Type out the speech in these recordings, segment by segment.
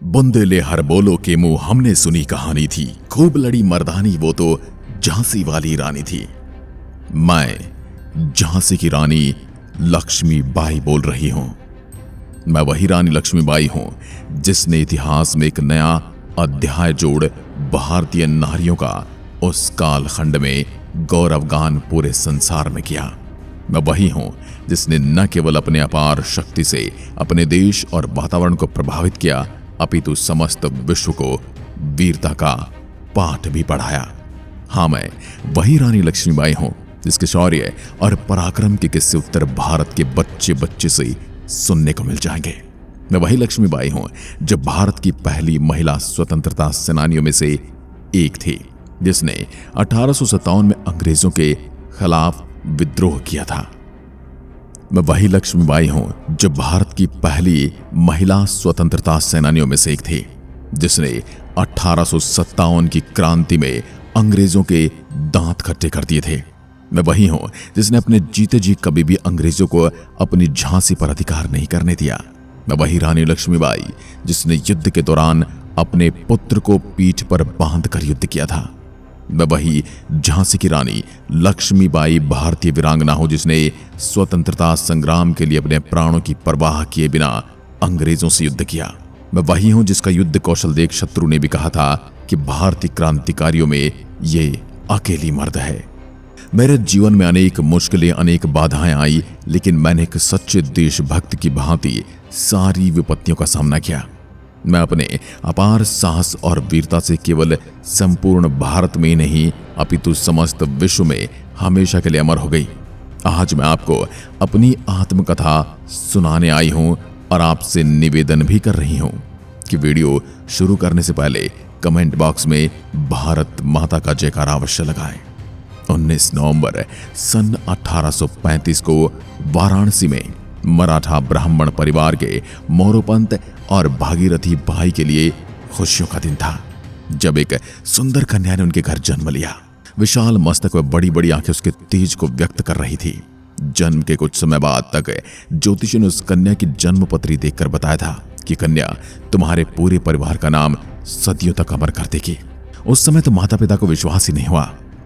बुंदेले हर बोलो के मुंह हमने सुनी कहानी थी, खूब लड़ी मर्दानी वो तो झांसी वाली रानी थी। मैं झांसी की रानी लक्ष्मीबाई बोल रही हूं। मैं वही रानी लक्ष्मीबाई हूं जिसने इतिहास में एक नया अध्याय जोड़ भारतीय नारियों का उस कालखंड में गौरवगान पूरे संसार में किया। मैं वही हूं जिसने न केवल अपने अपार शक्ति से अपने देश और वातावरण को प्रभावित किया, अपितु समस्त विश्व को वीरता का पाठ भी पढ़ाया। हाँ, मैं वही रानी लक्ष्मीबाई हूं जिसके शौर्य और पराक्रम के किस्से उत्तर भारत के बच्चे बच्चे से सुनने को मिल जाएंगे। मैं वही लक्ष्मीबाई हूं जो भारत की पहली महिला स्वतंत्रता सेनानियों में से एक थी, जिसने 1857 में अंग्रेजों के खिलाफ विद्रोह किया था। मैं वही लक्ष्मीबाई हूं जो भारत की पहली महिला स्वतंत्रता सेनानियों में से एक थी, जिसने 1857 की क्रांति में अंग्रेजों के दांत खट्टे कर दिए थे। मैं वही हूं जिसने अपने जीते जी कभी भी अंग्रेजों को अपनी झांसी पर अधिकार नहीं करने दिया। मैं वही रानी लक्ष्मीबाई जिसने युद्ध के दौरान अपने पुत्र को पीठ पर बांधकर युद्ध किया था। मैं वही झांसी की रानी लक्ष्मीबाई भारतीय वीरांगना हूं जिसने स्वतंत्रता संग्राम के लिए अपने प्राणों की परवाह किए बिना अंग्रेजों से युद्ध किया। मैं वही हूं जिसका युद्ध कौशल देख शत्रु ने भी कहा था कि भारतीय क्रांतिकारियों में ये अकेली मर्द है। मेरे जीवन में अनेक मुश्किलें, अनेक बाधाएं आई, लेकिन मैंने एक सच्चे देशभक्त की भांति सारी विपत्तियों का सामना किया। मैं अपने अपार साहस और वीरता से केवल संपूर्ण भारत में ही नहीं, अपितु समस्त विश्व में हमेशा के लिए अमर हो गई। आज मैं आपको अपनी आत्मकथा सुनाने आई हूं और आपसे निवेदन भी कर रही हूं कि वीडियो शुरू करने से पहले कमेंट बॉक्स में भारत माता का जयकारा अवश्य लगाएं। 19 नवंबर सन 1835 को वाराणसी में मराठा ब्राह्मण परिवार के मोरोपंत और भागीरथी भाई के लिए खुशियों का दिन था, जब एक सुंदर कन्या ने उनके घर जन्म लिया। विशाल मस्तक व बड़ी बड़ी आंखें उसके तेज को व्यक्त कर रही थी। जन्म के कुछ समय बाद तक ज्योतिषी ने उस कन्या की जन्म पत्री देखकर बताया था कि कन्या तुम्हारे पूरे परिवार का नाम सदियों तक अमर कर देगी। उस समय तो माता पिता को विश्वास ही नहीं हुआ,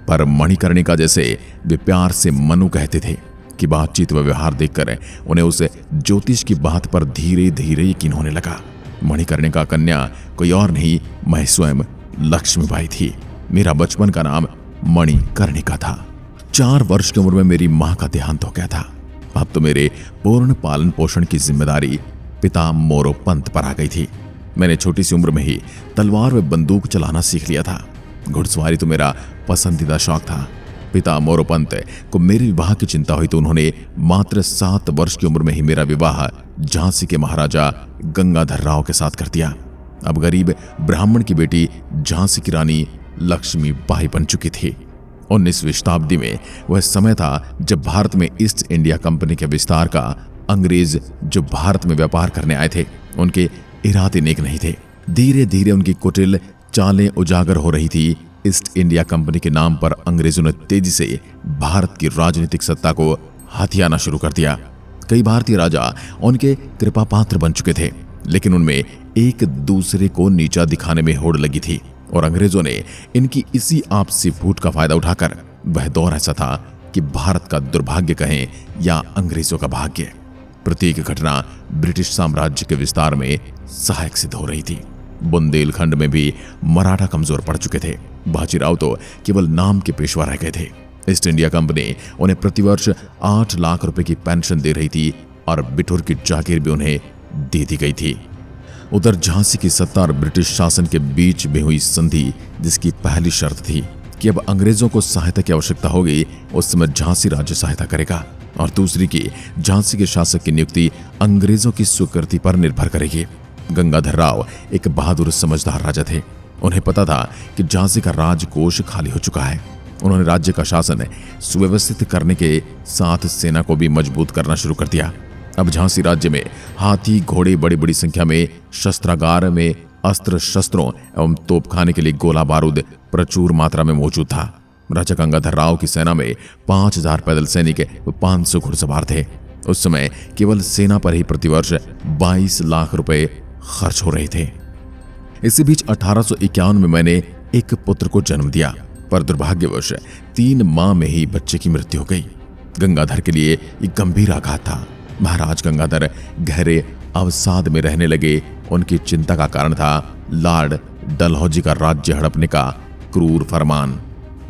पर मणिकर्णिका जैसे वे प्यार से मनु कहते थे कि बातचीत व व्यवहार देखकर उन्हें उस ज्योतिष की बात पर धीरे धीरे यकीन होने लगा। मणिकर्णिका कन्या कोई और नहीं, मैं स्वयं लक्ष्मीबाई थी। मेरा बचपन का नाम मणिकर्णिका था। 4 वर्ष की उम्र में मेरी मां का देहांत हो गया था। अब तो मेरे पूर्ण पालन पोषण की जिम्मेदारी पिता मोरोपंत पर आ गई थी। मैंने छोटी सी उम्र में ही तलवार व बंदूक चलाना सीख लिया था। घुड़सवारी तो मेरा पसंदीदा शौक था। पिता मोरोपंत को मेरे विवाह की चिंता हुई तो उन्होंने मात्र 7 वर्ष की उम्र में ही मेरा विवाह झांसी के महाराजा गंगाधर राव के साथ कर दिया। अब गरीब ब्राह्मण की बेटी झांसी की रानी लक्ष्मीबाई बन चुकी थी। 19वीं शताब्दी में वह समय था जब भारत में ईस्ट इंडिया कंपनी के विस्तार का अंग्रेज जो भारत में व्यापार करने आए थे, उनके इरादे नेक नहीं थे। धीरे धीरे उनकी कुटिल चालें उजागर हो रही थी। ईस्ट इंडिया कंपनी के नाम पर अंग्रेजों ने तेजी से भारत की राजनीतिक सत्ता को हथियाना शुरू कर दिया। कई भारतीय राजा उनके कृपा पात्र बन चुके थे, लेकिन उनमें एक दूसरे को नीचा दिखाने में होड़ लगी थी और अंग्रेजों ने इनकी इसी आपसी फूट का फायदा उठाकर, वह दौर ऐसा था कि भारत का दुर्भाग्य कहें या अंग्रेजों का भाग्य, प्रत्येक घटना ब्रिटिश साम्राज्य के विस्तार में सहायक सिद्ध हो रही थी। बुंदेलखंड में भी मराठा कमजोर पड़ चुके थे। बाजीराव तो केवल नाम के पेशवा रह गए थे। ईस्ट इंडिया कंपनी उन्हें प्रतिवर्ष 8 लाख रुपए की पेंशन दे रही थी और बिठूर की जागीर भी उन्हें दे दी गई थी। उधर झांसी की सत्ता और ब्रिटिश शासन के बीच में हुई संधि, जिसकी पहली शर्त थी कि अब अंग्रेजों को सहायता की आवश्यकता होगी, उस समय झांसी राज्य सहायता करेगा, और दूसरी की झांसी के शासक की नियुक्ति अंग्रेजों की स्वीकृति पर निर्भर करेगी। गंगाधर राव एक बहादुर समझदार राजा थे। उन्हें पता था कि झांसी का राजकोष खाली हो चुका है। उन्होंने राज्य का शासन सुव्यवस्थित करने के साथ सेना को भी मजबूत करना शुरू कर दिया। अब झांसी राज्य में हाथी, घोड़े, बड़ी बड़ी संख्या में शस्त्रागार में अस्त्र शस्त्रों एवं तोपखाने के लिए गोला बारूद प्रचुर मात्रा में मौजूद था। राजा गंगाधर राव की सेना में 5000 पैदल सैनिक व 500 घुड़सवार थे। उस समय केवल सेना पर ही प्रतिवर्ष 22 लाख रुपए खर्च हो रहे थे। इसी बीच 1851 में मैंने एक पुत्र को जन्म दिया, पर दुर्भाग्यवश 3 माह में ही बच्चे की मृत्यु हो गई। गंगाधर के लिए एक गंभीर आघात था। महाराज गंगाधर गहरे अवसाद में रहने लगे। उनकी चिंता का कारण था लॉर्ड डलहौजी का राज्य हड़पने का क्रूर फरमान।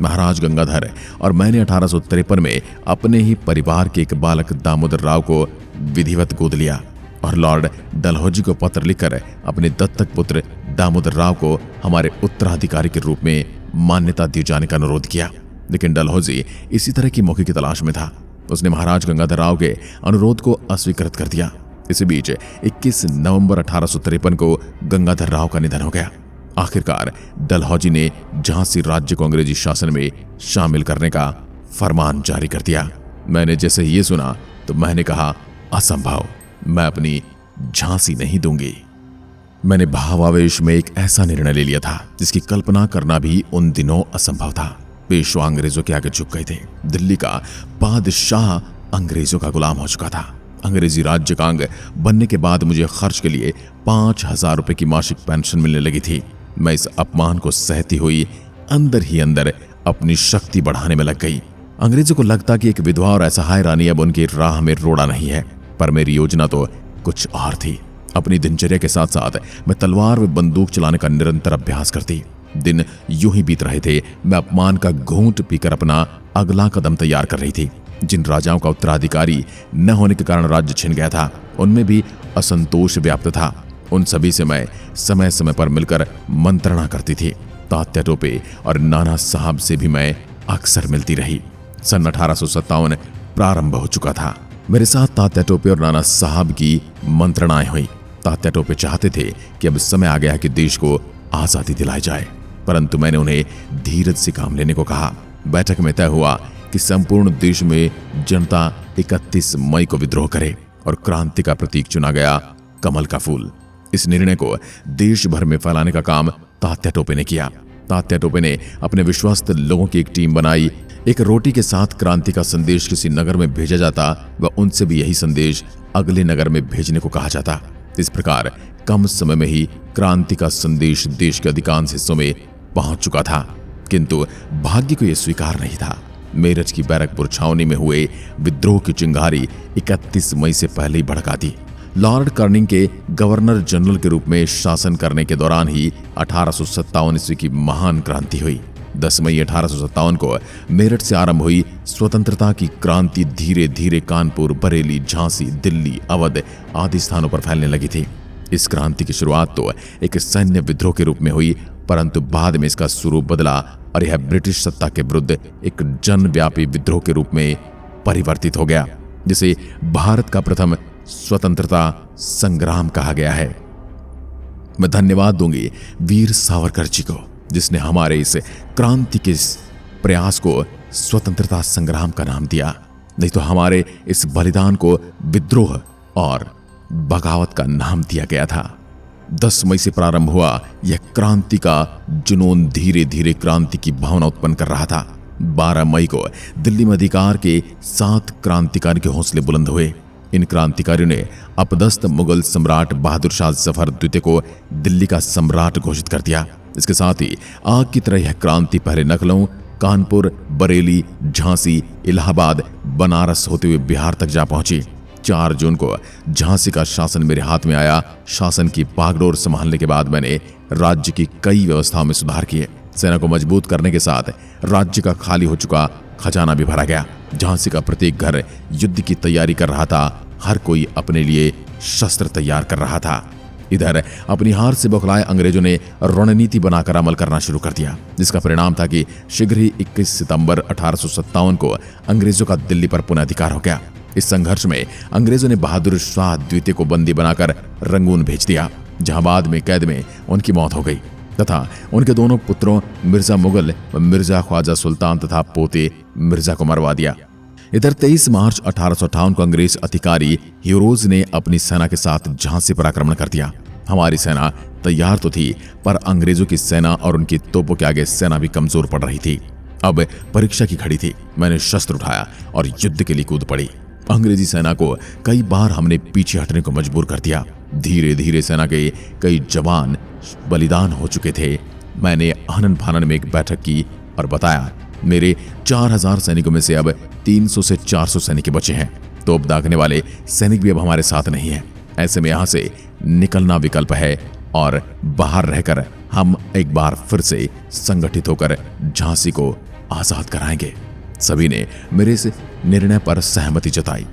महाराज गंगाधर और मैंने 1853 में अपने ही परिवार के एक बालक दामोदर राव को विधिवत गोद लिया और लॉर्ड डलहौजी को पत्र लिखकर अपने दत्तक पुत्र दामोदर राव को हमारे उत्तराधिकारी के रूप में मान्यता दिए जाने का अनुरोध किया। लेकिन डलहौजी इसी तरह की मौके की तलाश में था। उसने महाराज गंगाधर राव के अनुरोध को अस्वीकृत कर दिया। इसी बीच 21 नवंबर 1853 को गंगाधर राव का निधन हो गया। आखिरकार डलहौजी ने झांसी राज्य को अंग्रेजी शासन में शामिल करने का फरमान जारी कर दिया। मैंने जैसे ये सुना तो मैंने कहा, असंभव, मैं अपनी झांसी नहीं दूंगी। मैंने भावावेश में एक ऐसा निर्णय ले लिया था जिसकी कल्पना करना भी उन दिनों असंभव था। पेशवा अंग्रेजों के आगे झुक गए थे। दिल्ली का बादशाह अंग्रेजों का गुलाम हो चुका था। अंग्रेजी राज्य का अंग बनने के बाद मुझे खर्च के लिए 5,000 रुपए की मासिक पेंशन मिलने लगी थी। मैं इस अपमान को सहती हुई अंदर ही अंदर अपनी शक्ति बढ़ाने में लग गई। अंग्रेजों को लगता कि एक विधवा और असहाय रानी अब उनकी राह में रोड़ा नहीं है, पर मेरी योजना तो कुछ और थी। अपनी दिनचर्या के साथ साथ मैं तलवार व बंदूक चलाने का निरंतर अभ्यास करती। दिन यूं ही बीत रहे थे। मैं अपमान का घूंट पीकर अपना अगला कदम तैयार कर रही थी। जिन राजाओं का उत्तराधिकारी न होने के कारण राज्य छिन गया था, उनमें भी असंतोष व्याप्त था। उन सभी से मैं समय समय पर मिलकर मंत्रणा करती थी। तात्या टोपे और नाना साहब से भी मैं अक्सर मिलती रही। सन 1857 प्रारंभ हो चुका था। मेरे साथ तात्या टोपे और नाना साहब की मंत्रणाएं हुई। तात्या टोपे चाहते थे कि अब समय आ गया कि देश को आजादी दिलाई जाए, परंतु मैंने उन्हें धीरज से काम लेने को कहा। बैठक में तय हुआ कि संपूर्ण देश में जनता 31 मई को विद्रोह करे और क्रांति का प्रतीक चुना गया कमल का फूल। इस निर्णय को देश भर में फैलाने का काम तात्या टोपे ने किया। तात्या टोपे ने अपने विश्वस्त लोगों की एक टीम बनाई। एक रोटी के साथ क्रांति का संदेश किसी नगर में भेजा जाता व उनसे भी यही संदेश अगले नगर में भेजने को कहा जाता। इस प्रकार कम समय में ही क्रांति का संदेश देश के अधिकांश हिस्सों में पहुंच चुका था, किंतु भाग्य को यह स्वीकार नहीं था। मेरठ की बैरकपुर छावनी में हुए विद्रोह की चिंगारी 31 मई से पहले ही भड़का दी। लॉर्ड कर्निंग के गवर्नर जनरल के रूप में शासन करने के दौरान ही 1857 ईस्वी की महान क्रांति हुई। 10 मई 1857 को मेरठ से आरंभ हुई स्वतंत्रता की क्रांति धीरे धीरे कानपुर, बरेली, झांसी, दिल्ली, अवध आदि स्थानों पर फैलने लगी थी। इस क्रांति की शुरुआत तो एक सैन्य विद्रोह के रूप में हुई, परंतु बाद में इसका स्वरूप बदला और यह ब्रिटिश सत्ता के विरुद्ध एक जनव्यापी विद्रोह के रूप में परिवर्तित हो गया, जिसे भारत का प्रथम स्वतंत्रता संग्राम कहा गया है। मैं धन्यवाद दूंगी वीर सावरकर जी को, जिसने हमारे इस क्रांति के प्रयास को स्वतंत्रता संग्राम का नाम दिया। नहीं तो हमारे इस बलिदान को विद्रोह और बगावत का नाम दिया गया था। 10 मई से प्रारंभ हुआ यह क्रांति का जुनून धीरे धीरे क्रांति की भावना उत्पन्न कर रहा था। 12 मई को दिल्ली में अधिकार के 7 क्रांतिकारी के हौसले बुलंद हुए। इन क्रांतिकारियों ने अपदस्थ मुगल सम्राट बहादुर शाह जफर द्वितीय को दिल्ली का सम्राट घोषित कर दिया। इसके साथ ही आग की तरह यह क्रांति पहले नकलों कानपुर, बरेली, झांसी, इलाहाबाद, बनारस होते हुए बिहार तक जा पहुंची। 4 जून को झांसी का शासन मेरे हाथ में आया। शासन की बागडोर संभालने के बाद मैंने राज्य की कई व्यवस्थाओं में सुधार किए। सेना को मजबूत करने के साथ राज्य का खाली हो चुका खजाना भी भरा गया। झांसी का प्रत्येक घर युद्ध की तैयारी कर रहा था। हर कोई अपने लिए शस्त्र तैयार कर रहा था। इधर अपनी हार से बौखलाए अंग्रेजों ने रणनीति बनाकर अमल करना शुरू कर दिया, जिसका परिणाम था कि शीघ्र ही 21 सितंबर 1857 को अंग्रेजों का दिल्ली पर पुनः अधिकार हो गया। इस संघर्ष में अंग्रेजों ने बहादुर शाह द्वितीय को बंदी बनाकर रंगून भेज दिया, जहां बाद में कैद में उनकी मौत हो गई तथा उनके दोनों पुत्रों मिर्जा मुगल व मिर्जा ख्वाजा सुल्तान तथा पोते मिर्जा को मरवा दिया। इधर 23 मार्च 1858 को अंग्रेज अधिकारी हीरोज ने अपनी सेना के साथ झांसी पर आक्रमण कर दिया। हमारी सेना तैयार तो थी, पर अंग्रेजों की सेना और उनकी तोपों के आगे सेना भी कमजोर पड़ रही थी। अब परीक्षा की घड़ी थी। मैंने शस्त्र उठाया और युद्ध के लिए कूद पड़ी। अंग्रेजी सेना को कई बार हमने पीछे हटने को मजबूर कर दिया। धीरे धीरे सेना के कई जवान बलिदान हो चुके थे। मैंने आनन फानन में एक बैठक की और बताया, मेरे 4000 सैनिकों में से अब 300 से 400 सैनिक बचे हैं। तोप दागने वाले सैनिक भी अब हमारे साथ नहीं है। ऐसे में यहां से निकलना विकल्प है और बाहर रहकर हम एक बार फिर से संगठित होकर झांसी को आजाद कराएंगे। सभी ने मेरे इस निर्णय पर सहमति जताई।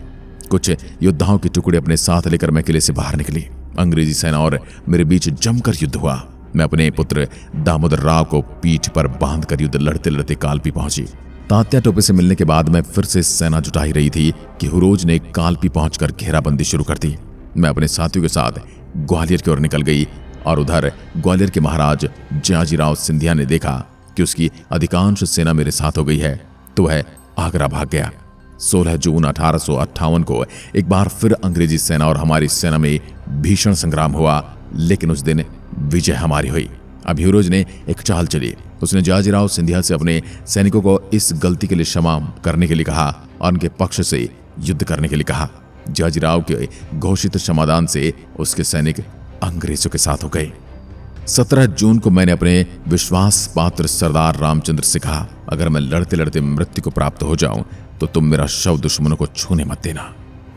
कुछ योद्धाओं के टुकड़े अपने साथ लेकर मैं किले से बाहर निकली। अंग्रेजी सेना और मेरे बीच जमकर युद्ध हुआ। मैं अपने पुत्र दामोदर राव को पीठ पर बांधकर युद्ध लड़ते लड़ते कालपी पहुंची। तात्या टोपे से मिलने के बाद मैं फिर से सेना जुटा ही रही थी कि हुरोज ने कालपी पहुंचकर घेराबंदी शुरू कर दी। मैं अपने साथियों के साथ ग्वालियर की ओर निकल गई और उधर ग्वालियर के महाराज जयाजीराव सिंधिया ने देखा कि उसकी अधिकांश सेना मेरे साथ हो गई है तो वह आगरा भाग गया। 16 जून 1858 को एक बार फिर अंग्रेजी सेना और हमारी सेना में भीषण संग्राम हुआ, लेकिन उस दिन विजय हमारी हुई। अब ह्यूरोज ने एक चाल चली। उसने जयाजीराव सिंधिया से अपने सैनिकों को इस गलती के लिए क्षमा करने के लिए कहा और उनके पक्ष से युद्ध करने के लिए कहा। जयाजीराव के घोषित क्षमादान से उसके सैनिक अंग्रेजों के साथ हो गए। 17 जून को मैंने अपने विश्वास पात्र सरदार रामचंद्र से कहा, अगर मैं लड़ते लड़ते मृत्यु को प्राप्त हो जाऊं तो तुम मेरा शव दुश्मनों को छूने मत देना।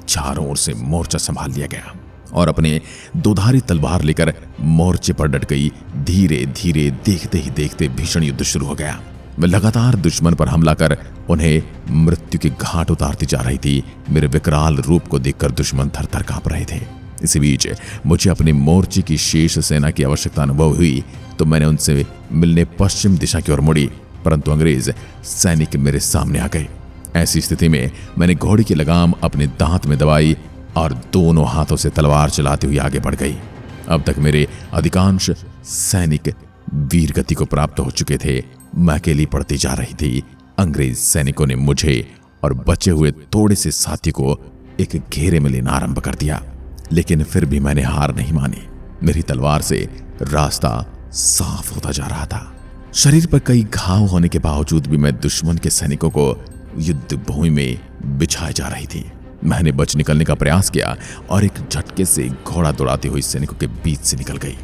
चारों ओर से मोर्चा संभाल लिया गया और अपने दोधारी तलवार लेकर मोर्चे पर डट गई। धीरे धीरे देखते ही देखते भीषण युद्ध शुरू हो गया। मैं लगातार दुश्मन पर हमला कर उन्हें मृत्यु के घाट उतारती जा रही थी। मेरे विकराल रूप को देखकर दुश्मन थर थर कांप रहे थे। इसी बीच मुझे अपने मोर्चे की शेष सेना की आवश्यकता अनुभव हुई तो मैंने उनसे मिलने पश्चिम दिशा की ओर मुड़ी, परंतु अंग्रेज सैनिक मेरे सामने आ गए। ऐसी स्थिति में मैंने घोड़ी की लगाम अपने दांत में दबाई और दोनों हाथों से तलवार चलाती हुई आगे बढ़ गई। अब तक मेरे अधिकांश सैनिक वीरगति को प्राप्त हो चुके थे। मैं अकेली पड़ती जा रही थी। अंग्रेज सैनिकों ने मुझे और बचे हुए थोड़े से साथी को एक घेरे में लेना आरंभ कर दिया, लेकिन फिर भी मैंने हार नहीं मानी। मेरी तलवार से रास्ता साफ होता जा रहा था। शरीर पर कई घाव होने के बावजूद भी मैं दुश्मन के सैनिकों को युद्ध भूमि में बिछाए जा रही थी। मैंने बच निकलने का प्रयास किया और एक झटके से घोड़ा दौड़ाती हुई सैनिकों के बीच से निकल गई,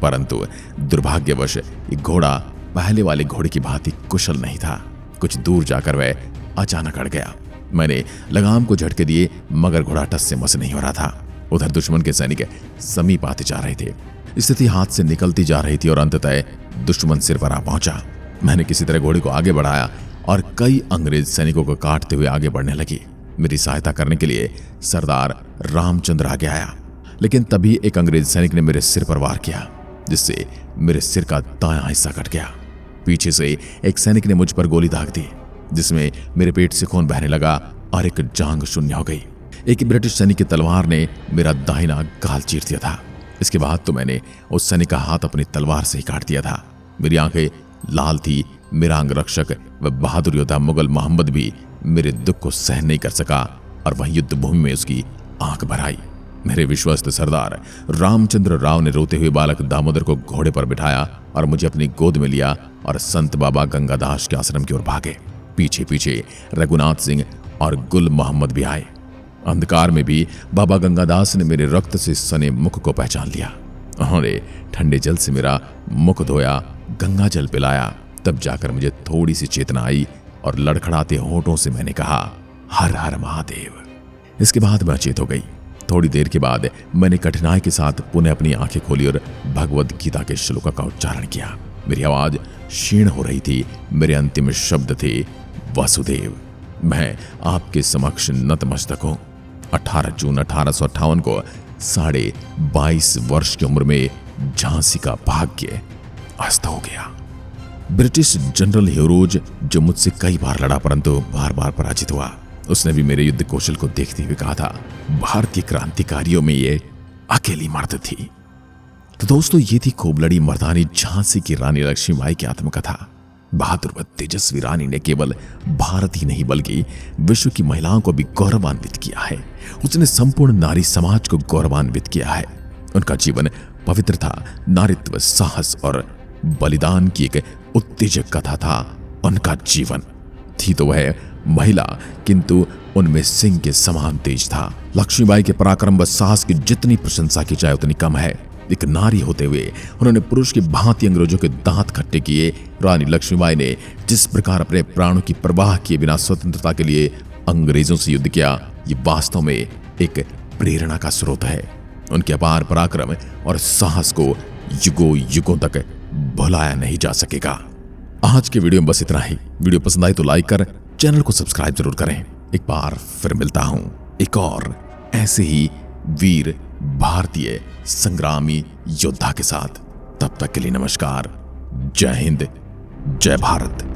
परंतु दुर्भाग्यवश एक घोड़ा पहले वाले घोड़े की भांति कुशल नहीं था। कुछ दूर जाकर वह अचानक अड़ गया। मैंने लगाम को झटके दिए मगर घोड़ा टस से मस नहीं हो रहा था। उधर दुश्मन के सैनिक समीप आते जा रहे थे। स्थिति हाथ से निकलती जा रही थी और अंततः दुश्मन सिर पर आ पहुंचा। मैंने किसी तरह घोड़े को आगे बढ़ाया और कई अंग्रेज सैनिकों को काटते हुए आगे बढ़ने लगी। मेरी सहायता करने के लिए सरदार रामचंद्र आगे आया, लेकिन तभी एक अंग्रेज सैनिक ने मेरे सिर पर वार किया, जिससे मेरे सिर का दायां हिस्सा कट गया। पीछे से एक सैनिक ने मुझ पर गोली दाग दी, जिसमें मेरे पेट से खून बहने लगा और एक जांघ शून्य हो गई। एक ब्रिटिश सैनिक की तलवार ने मेरा दाहिना गाल चीर दिया था। इसके बाद तो मैंने उस सैनिक का हाथ अपनी तलवार से ही काट दिया था। मेरी आंखें लाल थी। मेरा अंगरक्षक व बहादुर योद्धा मुगल मोहम्मद भी मेरे दुख को सहन नहीं कर सका और वहीं युद्ध भूमि में उसकी आंख भर आई। मेरे विश्वस्त सरदार रामचंद्र राव ने रोते हुए बालक दामोदर को घोड़े पर बिठाया और मुझे अपनी गोद में लिया और संत बाबा गंगादास के आश्रम की ओर भागे। पीछे पीछे रघुनाथ सिंह और गुल मोहम्मद भी आए। अंधकार में भी बाबा गंगादास ने मेरे रक्त से सने मुख को पहचान लिया। उन्होंने ठंडे जल से मेरा मुख धोया, गंगा जल पिलाया। तब जाकर मुझे थोड़ी सी चेतना आई और लड़खड़ाते होठों से मैंने कहा, हर हर महादेव। इसके बाद मैं अचेत हो गई। थोड़ी देर के बाद मैंने कठिनाई के साथ पुनः अपनी आंखें खोली और भगवद गीता के श्लोक का उच्चारण किया। मेरी आवाज क्षीण हो रही थी। मेरे अंतिम शब्द थे, वसुदेव, मैं आपके समक्ष नतमस्तक हूं। 18 जून 1858 को 22.5 वर्ष की उम्र में झांसी का भाग्य अस्त हो गया। ब्रिटिश जनरल ह्यूरोज, जो मुझसे कई बार लड़ा परंतु बार बार पराजित हुआ, उसने भी मेरे युद्ध कौशल को देखते हुए कहा था, भारतीय क्रांतिकारियों में ये अकेली मर्द थी। तो दोस्तों, ये थी खूब लड़ी मर्दानी झांसी की रानी लक्ष्मीबाई की आत्मकथा। बहादुर व तेजस्वी रानी ने केवल भारत ही नहीं बल्कि विश्व की महिलाओं को भी गौरवान्वित किया है। उसने संपूर्ण नारी समाज को गौरवान्वित किया है। उनका जीवन पवित्र था। नारित्व, साहस और बलिदान की एक उत्तेजक कथा था उनका जीवन। थी तो वह महिला, किंतु उनमें सिंह के समान तेज था। लक्ष्मीबाई के पराक्रम व साहस की जितनी प्रशंसा की जाए उतनी कम है। एक नारी होते हुए उन्होंने पुरुष की भांति अंग्रेजों के दांत खट्टे किए। रानी लक्ष्मीबाई ने जिस प्रकार अपने प्राणों की परवाह किए बिना स्वतंत्रता के लिए अंग्रेजों से युद्ध किया, ये वास्तव में एक प्रेरणा का स्रोत है। उनके अपार पराक्रम और साहस को युगों युगों तक भुलाया नहीं जा सकेगा। आज के वीडियो में बस इतना ही। वीडियो पसंद आई तो लाइक कर चैनल को सब्सक्राइब जरूर करें। एक बार फिर मिलता हूं एक और ऐसे ही वीर भारतीय संग्रामी योद्धा के साथ। तब तक के लिए नमस्कार। जय हिंद, जय भारत।